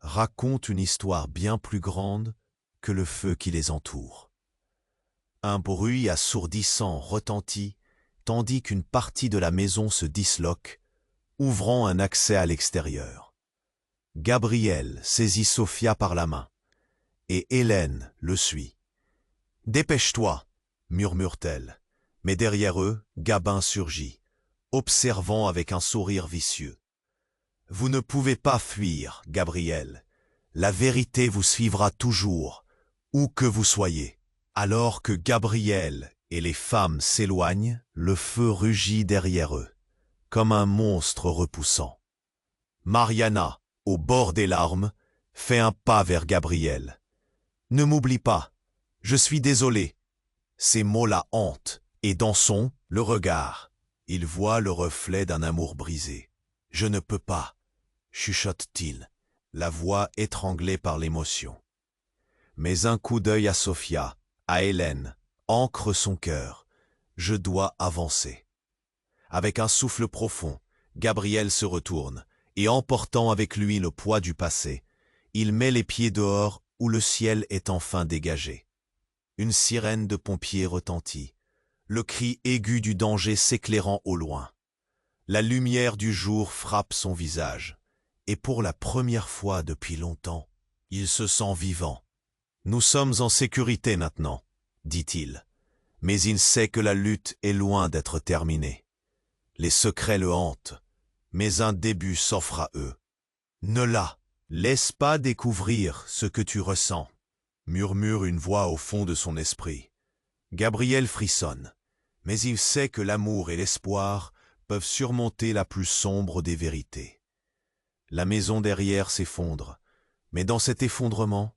racontent une histoire bien plus grande que le feu qui les entoure. Un bruit assourdissant retentit, tandis qu'une partie de la maison se disloque, ouvrant un accès à l'extérieur. Gabriel saisit Sophia par la main, et Hélène le suit. « Dépêche-toi » murmure-t-elle, mais derrière eux, Gabin surgit, observant avec un sourire vicieux. « Vous ne pouvez pas fuir, Gabriel. La vérité vous suivra toujours, où que vous soyez. » Alors que Gabriel et les femmes s'éloignent, le feu rugit derrière eux, comme un monstre repoussant. Mariana, au bord des larmes, fait un pas vers Gabriel. « Ne m'oublie pas, je suis désolé. » Ces mots la hantent, et dans le regard, il voit le reflet d'un amour brisé. « Je ne peux pas » chuchote-t-il, la voix étranglée par l'émotion. Mais un coup d'œil à Sophia, à Hélène, ancre son cœur. Je dois avancer. Avec un souffle profond, Gabriel se retourne, et emportant avec lui le poids du passé, il met les pieds dehors où le ciel est enfin dégagé. Une sirène de pompiers retentit, le cri aigu du danger s'éclairant au loin. La lumière du jour frappe son visage, et pour la première fois depuis longtemps, il se sent vivant. « Nous sommes en sécurité maintenant, » dit-il, mais il sait que la lutte est loin d'être terminée. Les secrets le hantent, mais un début s'offre à eux. « Ne la laisse pas découvrir ce que tu ressens », murmure une voix au fond de son esprit. Gabriel frissonne, mais il sait que l'amour et l'espoir peuvent surmonter la plus sombre des vérités. La maison derrière s'effondre, mais dans cet effondrement,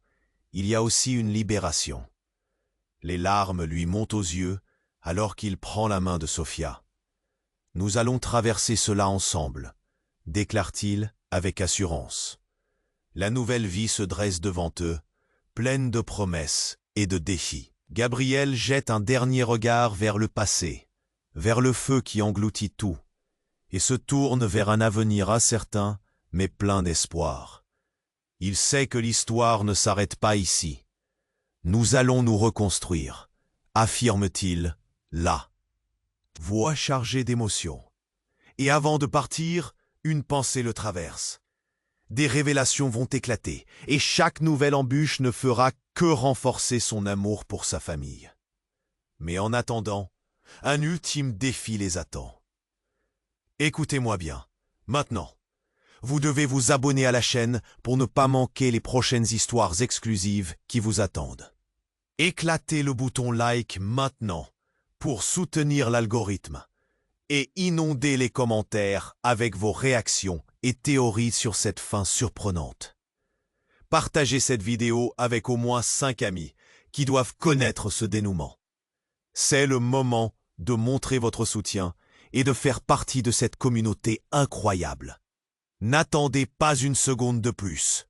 il y a aussi une libération. Les larmes lui montent aux yeux alors qu'il prend la main de Sophia. « Nous allons traverser cela ensemble », déclare-t-il avec assurance. La nouvelle vie se dresse devant eux, pleine de promesses et de défis. Gabriel jette un dernier regard vers le passé, vers le feu qui engloutit tout, et se tourne vers un avenir incertain mais plein d'espoir. Il sait que l'histoire ne s'arrête pas ici. Nous allons nous reconstruire, affirme-t-il, là. Voix chargée d'émotion. Et avant de partir, une pensée le traverse. Des révélations vont éclater, et chaque nouvelle embûche ne fera que renforcer son amour pour sa famille. Mais en attendant, un ultime défi les attend. Écoutez-moi bien, maintenant. Vous devez vous abonner à la chaîne pour ne pas manquer les prochaines histoires exclusives qui vous attendent. Éclatez le bouton like maintenant pour soutenir l'algorithme et inondez les commentaires avec vos réactions et théories sur cette fin surprenante. Partagez cette vidéo avec au moins 5 amis qui doivent connaître ce dénouement. C'est le moment de montrer votre soutien et de faire partie de cette communauté incroyable. N'attendez pas une seconde de plus.